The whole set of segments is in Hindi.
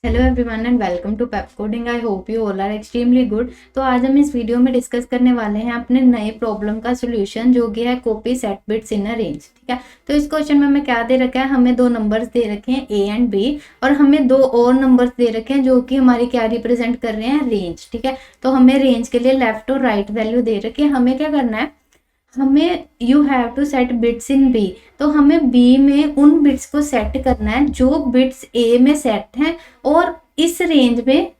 Hello everyone and welcome to pepcoding. I hope you all are extremely good. तो आज हम इस वीडियो में डिस्कस करने वाले हैं अपने नए प्रॉब्लम का सोल्यूशन जो कि है कॉपी सेट बिट्स इन अ रेंज। ठीक है, तो इस क्वेश्चन में हमें क्या दे रखा है, हमें दो नंबर्स दे रखे हैं ए एंड बी और हमें दो और नंबर्स दे रखे हैं जो कि हमारी क्या रिप्रेजेंट कर रहे हैं, रेंज। ठीक है, तो हमें रेंज के लिए लेफ्ट और राइट वैल्यू दे रखी है। हमें क्या करना है, हमें you have to set bits in B. तो हमें बी में उन बिट्स को सेट करना है जो बिट्स ए में सेट हैं और इस रेंज में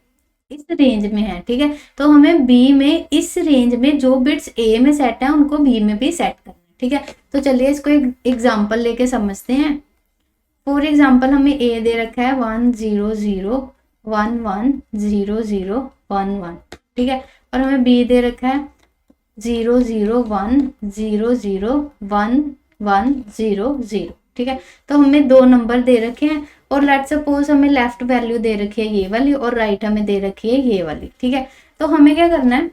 है। ठीक है, तो हमें बी में इस रेंज में जो बिट्स ए में सेट है उनको बी में भी सेट करना है। ठीक है, तो चलिए इसको एक एग्जांपल लेके समझते हैं। फॉर एग्जांपल हमें ए दे रखा है 1 0 0 1 1 0 0 1 1। ठीक है, और हमें बी दे रखा है 0 0 1 0 0 1 1 0 0। ठीक है, तो हमें दो नंबर दे रखे हैं और लेट सपोज हमें लेफ्ट वैल्यू दे रखी है ये वाली और राइट हमें दे रखी है ये वाली। ठीक है, तो हमें क्या करना है,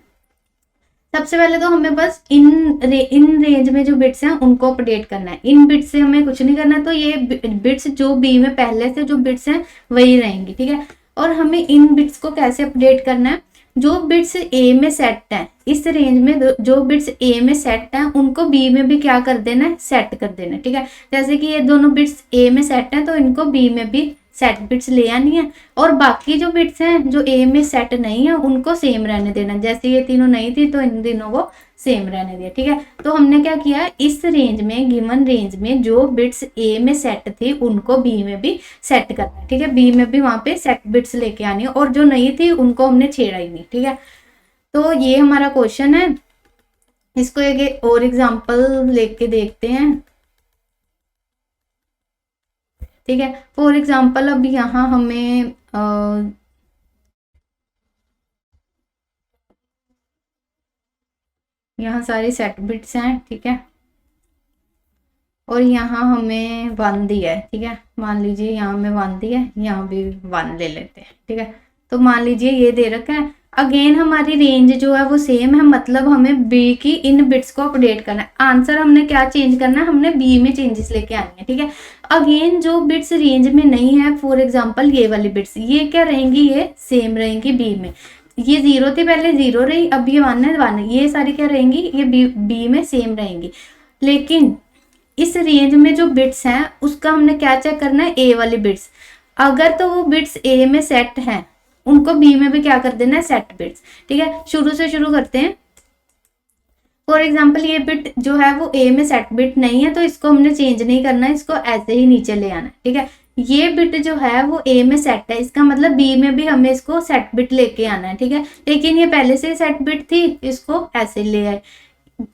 सबसे पहले तो हमें बस इन रेंज में जो बिट्स हैं उनको अपडेट करना है। इन बिट्स से हमें कुछ नहीं करना, तो ये बिट्स जो बी में पहले से जो बिट्स हैं वही रहेंगी। ठीक है, और हमें इन बिट्स को कैसे अपडेट करना है, जो बिट्स ए में सेट है इस रेंज में जो बिट्स ए में सेट है उनको बी में भी क्या कर देना है, सेट कर देना है। ठीक है, जैसे कि ये दोनों बिट्स ए में सेट है तो इनको बी में भी सेट बिट्स ले आनी है और बाकी जो बिट्स हैं जो ए में सेट नहीं है उनको सेम रहने देना। जैसे ये तीनों नहीं थी तो इन तीनों को सेम रहने दिया। ठीक है, तो हमने क्या किया, इस रेंज में गिवन रेंज में जो बिट्स ए में सेट थी उनको बी में भी सेट करना है। ठीक है, बी में भी वहां पे सेट बिट्स लेके आनी है और जो नहीं थी उनको हमने छेड़ा ही नहीं। ठीक है, तो ये हमारा क्वेश्चन है। इसको एक और एग्जांपल लेके देखते हैं। ठीक है, फॉर एग्जांपल अब यहाँ हमें यहाँ सारी सेट बिट्स हैं। ठीक है, और यहाँ हमें 1 दिया है। ठीक है, मान लीजिए यहाँ हमें 1 दिया है, यहाँ भी 1 ले लेते हैं। ठीक है, तो मान लीजिए ये दे रखा है। अगेन हमारी रेंज जो है वो सेम है, मतलब हमें बी की इन बिट्स को अपडेट करना है। आंसर हमने क्या चेंज करना है, हमने बी में चेंजेस लेके आनी है। ठीक है, अगेन जो बिट्स रेंज में नहीं है, फॉर एग्जाम्पल ये वाली बिट्स, ये क्या रहेंगी, ये सेम रहेंगी बी में। ये 0 थी पहले, 0 रही, अब ये 1 है, 1 है, ये सारी क्या रहेंगी, ये बी में सेम रहेंगी। लेकिन इस रेंज में जो बिट्स हैं उसका हमने क्या चेक करना है, ए वाली बिट्स। अगर तो वो बिट्स ए में सेट हैं उनको बी में भी क्या कर देना है, सेट बिट्स। ठीक है, शुरू से शुरू करते हैं। फॉर एग्जाम्पल ये बिट जो है वो ए में सेट बिट नहीं है तो इसको हमने चेंज नहीं करना है, इसको ऐसे ही नीचे ले आना है। ठीक है, ये बिट जो है वो ए में सेट है, इसका मतलब बी में भी हमें इसको सेट बिट लेके आना है। ठीक है, लेकिन ये पहले से ही सेट बिट थी, इसको ऐसे ले आए।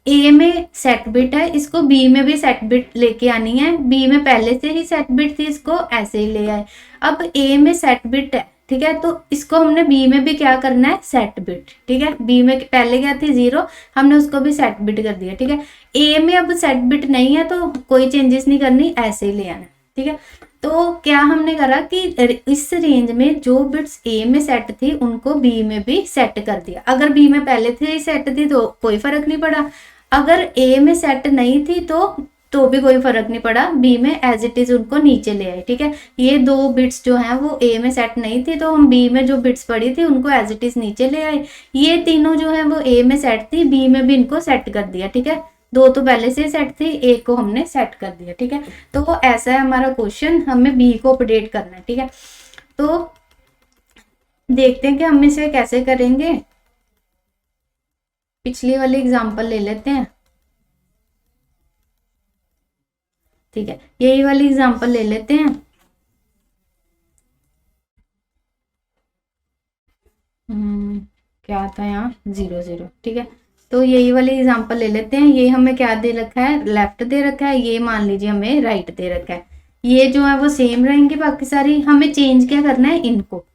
ए में सेट बिट है, इसको बी में भी सेट बिट लेके आनी है। बी में पहले से ही सेट बिट थी, इसको ऐसे ही ले आए। अब ए में सेट बिट है, ठीक है, तो इसको हमने बी में भी क्या करना है, सेट बिट। ठीक है, बी में पहले क्या थी 0, हमने उसको भी सेट बिट कर दिया। ठीक है, ए में अब सेट बिट नहीं है तो कोई चेंजेस नहीं करनी, ऐसे ही ले आना। ठीक है, तो क्या हमने करा कि इस रेंज में जो बिट्स ए में सेट थी उनको बी में भी सेट कर दिया। अगर बी में पहले से सेट थी तो कोई फर्क नहीं पड़ा, अगर ए में सेट नहीं थी तो भी कोई फर्क नहीं पड़ा, बी में एज इट इज उनको नीचे ले आए। ठीक है, ये दो बिट्स जो हैं वो ए में सेट नहीं थी तो हम बी में जो बिट्स पड़ी थी उनको एज इट इज नीचे ले आए। ये तीनों जो है वो ए में सेट थी, बी में भी इनको सेट कर दिया। ठीक है, दो तो पहले से सेट थी, एक को हमने सेट कर दिया। ठीक है, तो वो ऐसा है हमारा क्वेश्चन, हमें बी को अपडेट करना है। ठीक है, तो देखते हैं कि हम इसे कैसे करेंगे। पिछली वाली एग्जांपल ले लेते हैं। ठीक है, यही वाली एग्जांपल ले लेते हैं। क्या था यहाँ, 0 0। ठीक है, तो यही वाली एग्जांपल ले लेते हैं। ये हमें क्या दे रखा है, लेफ्ट दे रखा है, ये मान लीजिए हमें राइट दे रखा है। ये जो है वो सेम रहेंगे, बाकी सारी हमें चेंज क्या करना है, इनको।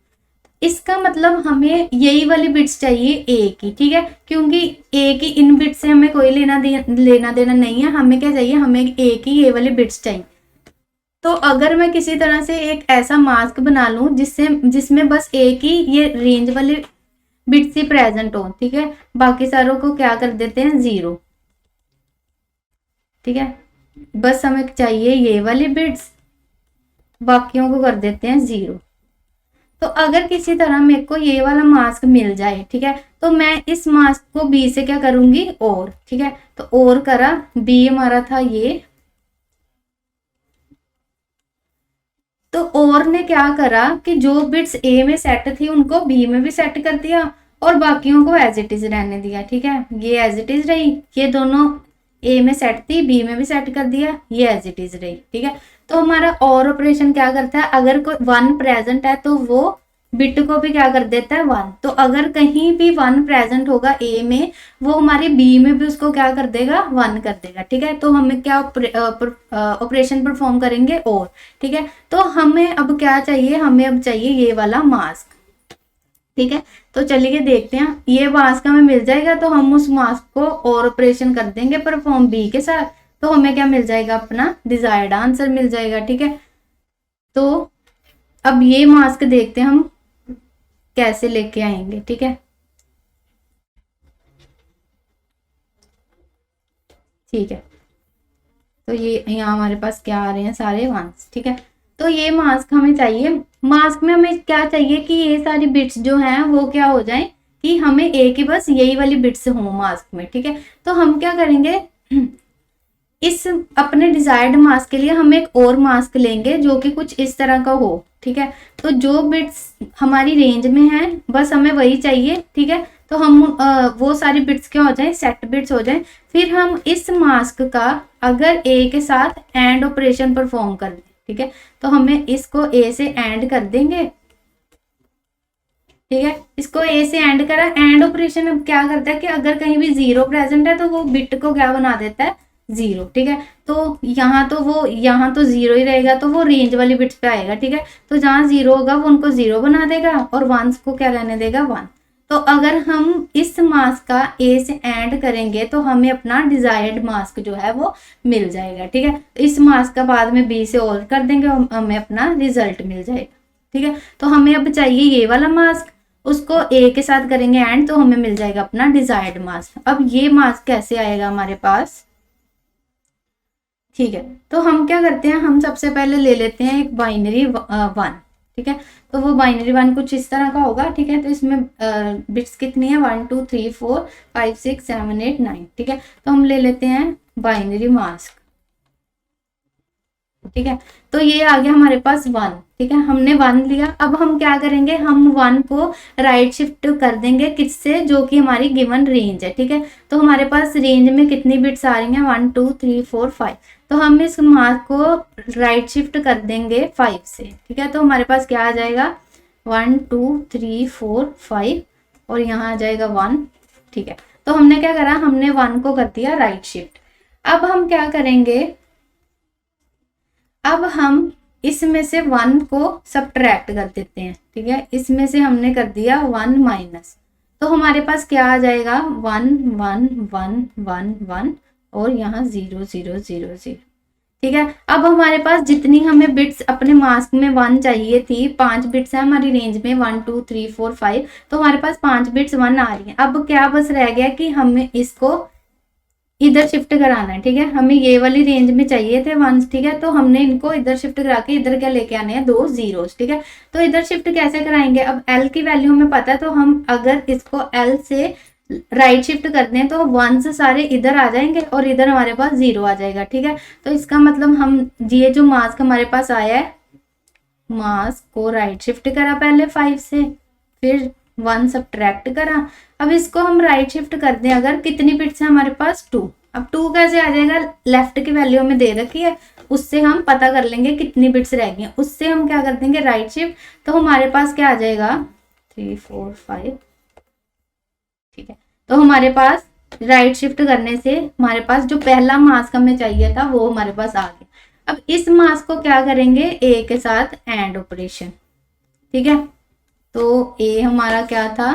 इसका मतलब हमें यही वाली बिट्स चाहिए ए की। ठीक है, क्योंकि ए की इन बिट्स से हमें कोई लेना देना नहीं है, हमें क्या चाहिए, हमें ए की ये वाली बिट्स चाहिए। तो अगर मैं किसी तरह से एक ऐसा मास्क बना लूं जिसमें बस ए की ये रेंज वाले बिट्स ही प्रेजेंट हो, ठीक है, बाकी सारों को क्या कर देते हैं, 0। ठीक है, बस हमें चाहिए ये वाली बिट्स, बाकियों को कर देते हैं 0। तो अगर किसी तरह मेरे को ये वाला मास्क मिल जाए, ठीक है, तो मैं इस मास्क को बी से क्या करूंगी, और, ठीक है, तो और करा, बी हमारा था ये, तो और ने क्या करा कि जो बिट्स ए में सेट थी उनको बी में भी सेट कर दिया और बाकियों को एज इट इज रहने दिया, ठीक है, ये एज इट इज रही, ये दोनों ए में सेट थी, बी में भी सेट कर दिया, ये एज इट इज रही, ठीक है। तो हमारा और ऑपरेशन क्या करता है, अगर कोई 1 प्रेजेंट है तो वो बिट को भी क्या कर देता है 1, तो अगर कहीं भी 1 प्रेजेंट होगा ए में, वो हमारे बी में भी उसको क्या कर देगा, 1 कर देगा, ठीक है। तो हमें क्या ऑपरेशन परफॉर्म करेंगे, और, ठीक है। तो हमें अब क्या चाहिए, हमें अब चाहिए ये वाला मास्क, ठीक है। तो चलिए देखते हैं, ये मास्क हमें मिल जाएगा तो हम उस मास्क को और ऑपरेशन कर देंगे परफॉर्म बी के साथ, तो हमें क्या मिल जाएगा, अपना डिजायर्ड आंसर मिल जाएगा, ठीक है। तो अब ये मास्क देखते हैं हम कैसे लेके आएंगे, ठीक है, ठीक है। तो ये यहाँ हमारे पास क्या आ रहे हैं, सारे वंस, ठीक है। तो ये मास्क हमें चाहिए, मास्क में हमें क्या चाहिए कि ये सारी बिट्स जो हैं वो क्या हो जाए, कि हमें एक ही बस यही वाली बिट्स हो मास्क में, ठीक है। तो हम क्या करेंगे, इस अपने डिजायर्ड मास्क के लिए हम एक और मास्क लेंगे जो कि कुछ इस तरह का हो, ठीक है। तो जो बिट्स हमारी रेंज में है बस हमें वही चाहिए, ठीक है। तो हम वो सारी बिट्स क्या हो जाए, सेट बिट्स हो जाए, फिर हम इस मास्क का अगर ए के साथ एंड ऑपरेशन परफॉर्म कर दें, ठीक है, तो हमें इसको ए से एंड कर देंगे, ठीक है। इसको ए से एंड करा, एंड ऑपरेशन अब क्या करता है कि अगर कहीं भी 0 प्रेजेंट है तो वो बिट को क्या बना देता है, 0, ठीक है। तो यहाँ तो वो, यहाँ तो 0 ही रहेगा तो वो रेंज वाली बिट्स पे आएगा, ठीक है। तो जहाँ 0 होगा वो उनको 0 बना देगा और वंस को क्या रहने देगा, 1। तो अगर हम इस मास्क का ए से एंड करेंगे तो हमें अपना डिजायर्ड मास्क जो है वो मिल जाएगा, ठीक है। इस मास्क का बाद में बी से और कर देंगे, हमें अपना रिजल्ट मिल जाएगा, ठीक है। तो हमें अब चाहिए ये वाला मास्क, उसको ए के साथ करेंगे एंड, तो हमें मिल जाएगा अपना डिजायर्ड मास्क। अब ये मास्क कैसे आएगा हमारे पास, ठीक है। तो हम क्या करते हैं, हम सबसे पहले ले लेते हैं एक बाइनरी 1, ठीक है। तो वो बाइनरी 1 कुछ इस तरह का होगा, ठीक है। तो इसमें बिट्स कितनी है, 1 2 3 4 5 6 7 8 9, ठीक है। तो हम ले लेते हैं बाइनरी मास्क, ठीक है। तो ये आ गया हमारे पास 1, ठीक है, हमने 1 लिया। अब हम क्या करेंगे, हम 1 को राइट शिफ्ट कर देंगे किससे, जो कि हमारी गिवन रेंज है, ठीक है। तो हमारे पास रेंज में कितनी बिट्स आ रही हैं, 1 2 3 4 5, तो हम इस मार्क को राइट शिफ्ट कर देंगे 5 से, ठीक है। तो हमारे पास क्या आ जाएगा, 1 2 3 4 5 और यहाँ आ जाएगा 1, ठीक है। तो हमने क्या करा, हमने 1 को कर दिया राइट शिफ्ट। अब हम क्या करेंगे, अब हम इसमें से 1 को सब्ट्रैक्ट कर देते हैं, ठीक है। इसमें से हमने कर दिया 1 माइनस, तो हमारे पास क्या आ जाएगा, 1 1 1 1 1 और यहाँ 0 0 0 0, ठीक है। अब हमारे पास जितनी हमें बिट्स अपने मास्क में 1 चाहिए थी, 5 बिट्स है हमारी रेंज में, 1 2 3 4 5, तो हमारे पास 5 बिट्स 1 आ रही है। अब क्या बस रह गया कि हमें इसको इधर शिफ्ट कराना है, ठीक है। हमें ये वाली रेंज में चाहिए थे 1, ठीक है। तो हमने इनको इधर शिफ्ट करा के इधर क्या लेके आने हैं, 2 zeros, ठीक है। तो इधर शिफ्ट कैसे कराएंगे, अब L की वैल्यू हमें पता है, तो हम अगर इसको L से राइट शिफ्ट कर दें तो 1 सारे इधर आ जाएंगे और इधर हमारे पास 0 आ जाएगा, ठीक है। तो इसका मतलब हम ये जो मास्क हमारे पास आया है, मास्क को राइट शिफ्ट करा पहले 5 से, फिर 1 सब्ट्रैक्ट करा। अब इसको हम राइट शिफ्ट कर दें, अगर कितनी बिट्स है हमारे पास, 2। अब 2 कैसे आ जाएगा, लेफ्ट की वैल्यू हमें दे रखी है, उससे हम पता कर लेंगे कितनी बिट्स रह गई हैं, उससे हम क्या कर देंगे राइट शिफ्ट, तो हमारे पास क्या आ जाएगा, 3 4 5, ठीक है। तो हमारे पास राइट शिफ्ट करने से हमारे पास जो पहला मास्क हमें चाहिए था वो हमारे पास आ गया। अब इस मास्क को क्या करेंगे, ए के साथ एंड ऑपरेशन, ठीक है। तो ए हमारा क्या था,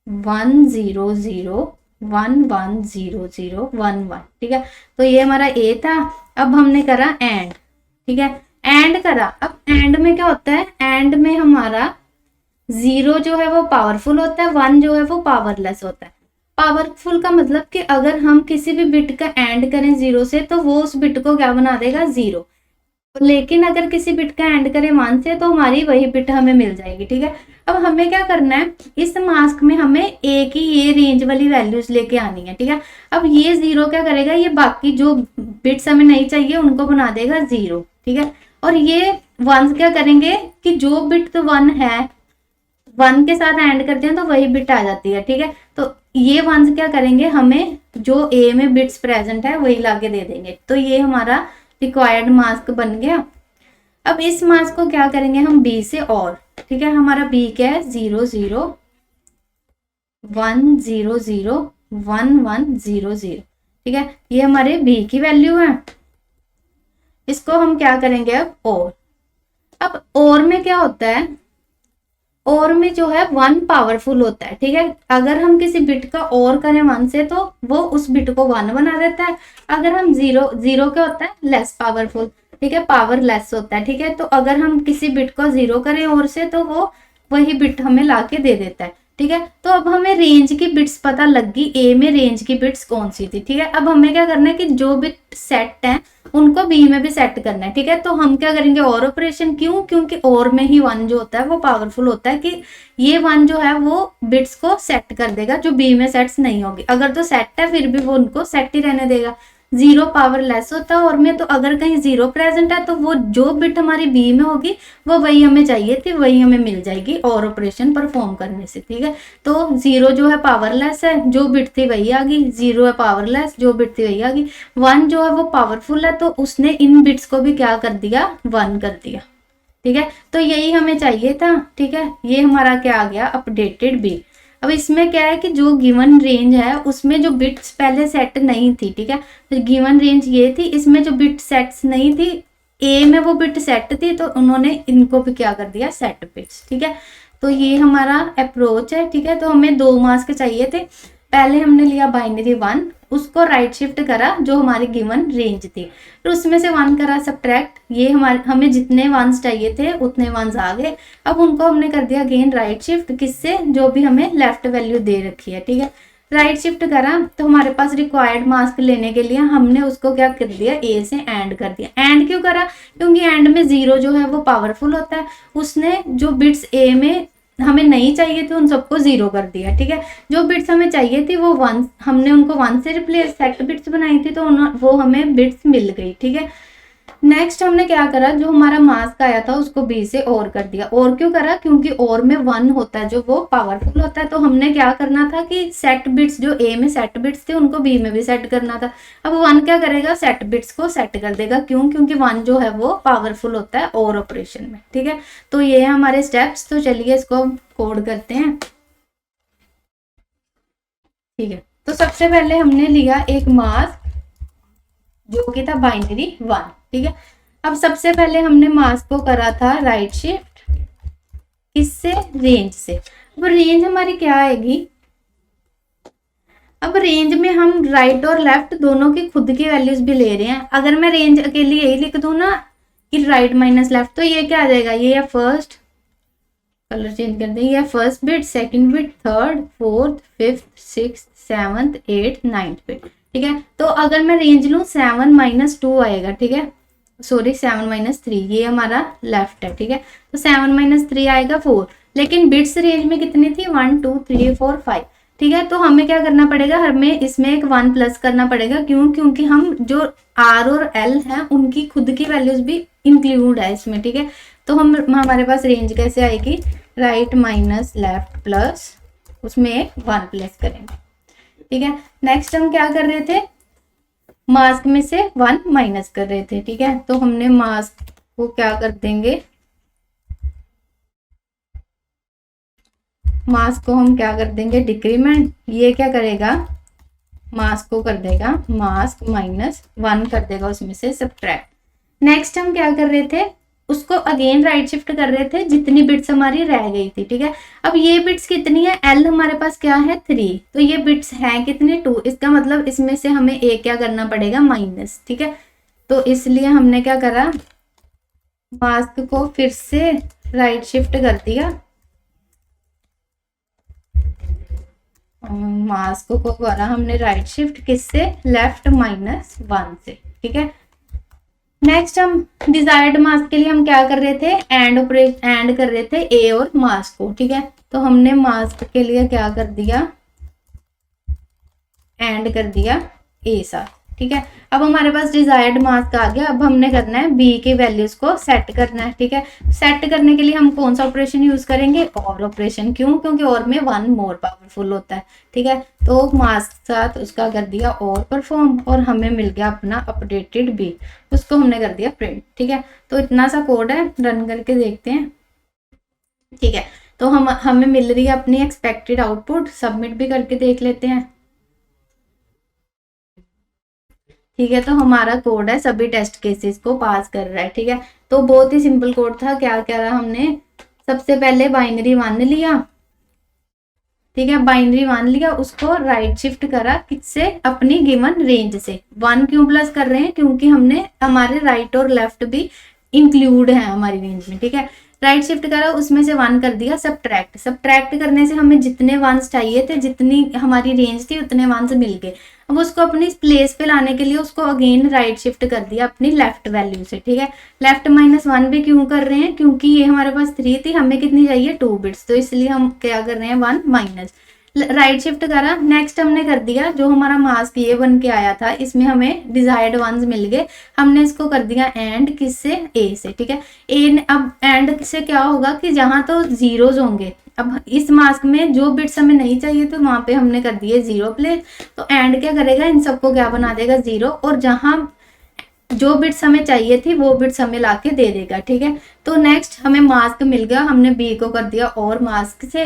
1 0 0 1 1 0 0 1 1, ठीक है। तो ये हमारा ए था। अब हमने करा एंड, ठीक है, एंड करा। अब एंड में क्या होता है, एंड में हमारा 0 जो है वो पावरफुल होता है, 1 जो है वो पावरलेस होता है। पावरफुल का मतलब कि अगर हम किसी भी बिट का एंड करें 0 से तो वो उस बिट को क्या बना देगा, 0। लेकिन अगर किसी बिट का एंड करें 1 से तो हमारी वही बिट हमें मिल जाएगी, ठीक है। अब हमें क्या करना है, इस मास्क में हमें एक ही ये रेंज वाली वैल्यूज लेके आनी है, ठीक है। अब ये 0 क्या करेगा, ये बाकी जो बिट्स हमें नहीं चाहिए उनको बना देगा 0, ठीक है। और ये 1 क्या करेंगे कि जो बिट तो 1 है, 1 के साथ एंड करते हैं तो वही बिट आ जाती है, ठीक है। तो ये 1 क्या करेंगे, हमें जो ए में बिट्स प्रेजेंट है वही लाके दे देंगे। तो ये हमारा रिक्वायर्ड मास्क बन गया। अब इस मास्क को क्या करेंगे हम बी से और, ठीक है। हमारा बी क्या है, 0 0 1 0 0 1 1 0 0, ठीक है। ये हमारे बी की वैल्यू है। इसको हम क्या करेंगे अब और में क्या होता है, और में जो है 1 पावरफुल होता है, ठीक है। अगर हम किसी बिट का और करें 1 से तो वो उस बिट को 1 बना देता है। अगर हम 0 0 क्या होता है, लेस पावरफुल, ठीक है, पावर लेस होता है, ठीक है। तो अगर हम किसी बिट को 0 करें और से तो वो वही बिट हमें लाके दे देता है, ठीक है। तो अब हमें रेंज की बिट्स पता लग गई, ए में रेंज की बिट्स कौन सी थी, ठीक है। अब हमें क्या करना है कि जो बिट सेट है उनको बी में भी सेट करना है, ठीक है। तो हम क्या करेंगे, और ऑपरेशन, क्यों, क्योंकि और में ही 1 जो होता है वो पावरफुल होता है, कि ये 1 जो है वो बिट्स को सेट कर देगा जो बी में सेट्स नहीं होगी। अगर तो सेट है फिर भी वो उनको सेट ही रहने देगा। 0 पावर लेस होता है और में, तो अगर कहीं 0 प्रेजेंट है तो वो जो बिट हमारी बी में होगी वो वही हमें चाहिए थी, वही हमें मिल जाएगी और ऑपरेशन परफॉर्म करने से, ठीक है। तो 0 जो है पावरलेस है, जो बिट थी वही आ गई। 0 है पावरलेस, जो बिट थी वही आ गई। 1 जो है वो पावरफुल है, तो उसने इन बिट्स को भी क्या कर दिया, 1 कर दिया, ठीक है। तो यही हमें चाहिए था, ठीक है। ये हमारा क्या आ गया, अपडेटेड बी। अब इसमें क्या है कि जो गिवन रेंज है उसमें जो बिट्स पहले सेट नहीं थी, ठीक है। तो गिवन रेंज ये थी, इसमें जो बिट सेट्स नहीं थी, ए में वो बिट सेट थी, तो उन्होंने इनको भी क्या कर दिया, सेट बिट्स, ठीक है। तो ये हमारा अप्रोच है, ठीक है। तो हमें 2 मास्क चाहिए थे। पहले हमने लिया बाइनरी 1, उसको राइट शिफ्ट करा जो हमारी गिवन रेंज थी, फिर उसमें से 1 करा सब्ट्रैक्ट। ये हमारे हमें जितने 1s चाहिए थे उतने 1s आ गए। अब उनको हमने कर दिया अगेन राइट शिफ्ट, किससे, जो भी हमें लेफ्ट वैल्यू दे रखी है, ठीक है। राइट शिफ्ट करा तो हमारे पास रिक्वायर्ड मास्क लेने के लिए हमने उसको क्या कर दिया, ए से एंड कर दिया। एंड क्यों करा, क्योंकि एंड में 0 जो है वो पावरफुल होता है। उसने जो बिट्स ए में हमें नहीं चाहिए थे उन सबको 0 कर दिया, ठीक है। जो बिट्स हमें चाहिए थी वो 1, हमने उनको 1 से रिप्लेस सेट बिट्स बनाई थी, तो वो हमें बिट्स मिल गई, ठीक है। नेक्स्ट हमने क्या करा, जो हमारा मास्क आया था उसको बी से और कर दिया। और क्यों करा, क्योंकि और में 1 होता है जो वो पावरफुल होता है। तो हमने क्या करना था कि सेट बिट्स जो ए में सेट बिट्स थे उनको बी में भी सेट करना था। अब 1 क्या करेगा, सेट बिट्स को सेट कर देगा, क्यों, क्योंकि 1 जो है वो पावरफुल होता है और ऑपरेशन में, ठीक है। तो ये है हमारे स्टेप्स। तो चलिए इसको कोड करते हैं, ठीक है। तो सबसे पहले हमने लिया एक मास्क जो कि था बाइनरी 1, ठीक है। अब सबसे पहले हमने मास्क को करा था राइट शिफ्ट, किससे, रेंज से। अब रेंज हमारी क्या आएगी, अब रेंज में हम राइट और लेफ्ट दोनों की खुद की वैल्यूज भी ले रहे हैं। अगर मैं रेंज अकेली यही लिख दूं ना कि राइट माइनस लेफ्ट, तो ये क्या आ जाएगा, ये फर्स्ट, कलर चेंज कर दें, ये first bit, second bit, third, fourth, fifth, six, seventh, eight, ninth bit, ठीक है। तो अगर मैं रेंज लूँ 7 - 2 आएगा, ठीक है, सॉरी 7 - 3, ये हमारा लेफ्ट है, ठीक है। तो 7 - 3 आएगा 4, लेकिन बिट्स रेंज में कितनी थी, 1 2 3 4 5, ठीक है। तो हमें क्या करना पड़ेगा, हमें इसमें एक 1 प्लस करना पड़ेगा, क्यों, क्योंकि हम जो आर और एल है उनकी खुद की वैल्यूज भी इंक्लूड है इसमें, ठीक है। तो हमारे पास रेंज कैसे आएगी, राइट माइनस लेफ्ट प्लस उसमें एक 1 प्लस करेंगे, ठीक है। नेक्स्ट हम क्या कर रहे थे, मास्क में से 1 माइनस कर रहे थे, ठीक है। तो हमने मास्क को क्या कर देंगे, मास्क को हम क्या कर देंगे, डिक्रीमेंट। ये क्या करेगा, मास्क को कर देगा मास्क माइनस 1 कर देगा उसमें से सब्ट्रैक्ट। नेक्स्ट हम क्या कर रहे थे, उसको अगेन राइट शिफ्ट कर रहे थे जितनी बिट्स हमारी रह गई थी, ठीक है। अब ये बिट्स कितनी है, एल हमारे पास क्या है 3, तो ये बिट्स हैं कितने 2, इसका मतलब इसमें से हमें ए क्या करना पड़ेगा, माइनस, ठीक है। तो इसलिए हमने क्या करा, मास्क को फिर से राइट शिफ्ट कर दिया, मास्क को करा हमने राइट शिफ्ट किससे, लेफ्ट -1 से, ठीक है। नेक्स्ट हम डिजायर्ड मास्क के लिए हम क्या कर रहे थे, एंड कर रहे थे ए और मास्क को, ठीक है। तो हमने मास्क के लिए क्या कर दिया, एंड कर दिया ए साथ, ठीक है। अब हमारे पास डिजायर्ड मास्क आ गया। अब हमने करना है बी की वैल्यूज को सेट करना है, ठीक है। सेट करने के लिए हम कौन सा ऑपरेशन यूज करेंगे, और ऑपरेशन। क्यों, क्योंकि और में वन मोर पावरफुल होता है, ठीक है। तो मास्क साथ उसका कर दिया और परफॉर्म, और हमें मिल गया अपना अपडेटेड बी, उसको हमने कर दिया प्रिंट, ठीक है। तो इतना सा कोड है, रन करके देखते हैं, ठीक है। तो हमें मिल रही है अपनी एक्सपेक्टेड आउटपुट। सबमिट भी करके देख लेते हैं, ठीक है। तो हमारा कोड है सभी टेस्ट केसेस को पास कर रहा है, ठीक है। तो बहुत ही सिंपल कोड था। क्या क्या रहा हमने, सबसे पहले बाइनरी 1 लिया, ठीक है। बाइनरी 1 लिया, उसको राइट शिफ्ट करा किससे, अपनी गिवन रेंज से। 1 क्यों प्लस कर रहे हैं, क्योंकि हमने हमारे राइट और लेफ्ट भी इंक्लूड है हमारी रेंज में, ठीक है। राइट शिफ्ट करा, उसमें से 1 कर दिया सब्ट्रैक्ट। सब्ट्रैक्ट करने से हमें जितने 1s चाहिए थे, जितनी हमारी रेंज थी, उतने 1s मिल गए। अब उसको अपनी प्लेस पे लाने के लिए उसको अगेन राइट शिफ्ट कर दिया अपनी लेफ्ट वैल्यू से, ठीक है। लेफ्ट -1 भी क्यों कर रहे हैं, क्योंकि ये हमारे पास 3 थी, हमें कितनी चाहिए 2 बिट्स, तो इसलिए हम क्या कर रहे हैं 1 माइनस। राइट शिफ्ट करा, नेक्स्ट हमने कर दिया जो हमारा मास्क ये बन के आया था, इसमें हमें डिजायर्ड 1s मिल गए, हमने इसको कर दिया एंड किससे, ए से, ठीक है। ए अब एंड से क्या होगा कि जहां तो जीरोज होंगे, अब इस मास्क में जो बिट्स हमें नहीं चाहिए तो वहां पे हमने कर दिए 0 प्लेस, तो एंड क्या करेगा, इन सबको क्या बना देगा 0, और जहां जो बिट्स हमें चाहिए थी वो बिट्स हमें लाके दे देगा, ठीक है। तो नेक्स्ट हमें मास्क मिल गया, हमने बी को कर दिया और मास्क से,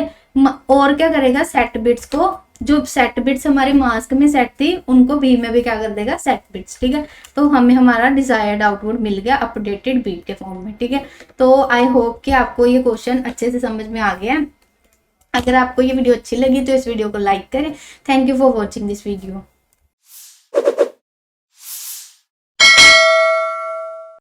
और क्या करेगा, सेट बिट्स को, जो सेट बिट्स हमारे मास्क में सेट थी उनको बी में भी क्या कर देगा, सेट बिट्स, ठीक है। तो हमें हमारा डिजायर्ड आउटपुट मिल गया अपडेटेड बी के फॉर्म में, ठीक है। तो आई होप कि आपको ये क्वेश्चन अच्छे से समझ में आ गया है। अगर आपको ये वीडियो अच्छी लगी तो इस वीडियो को लाइक करें। Thank you for watching this video.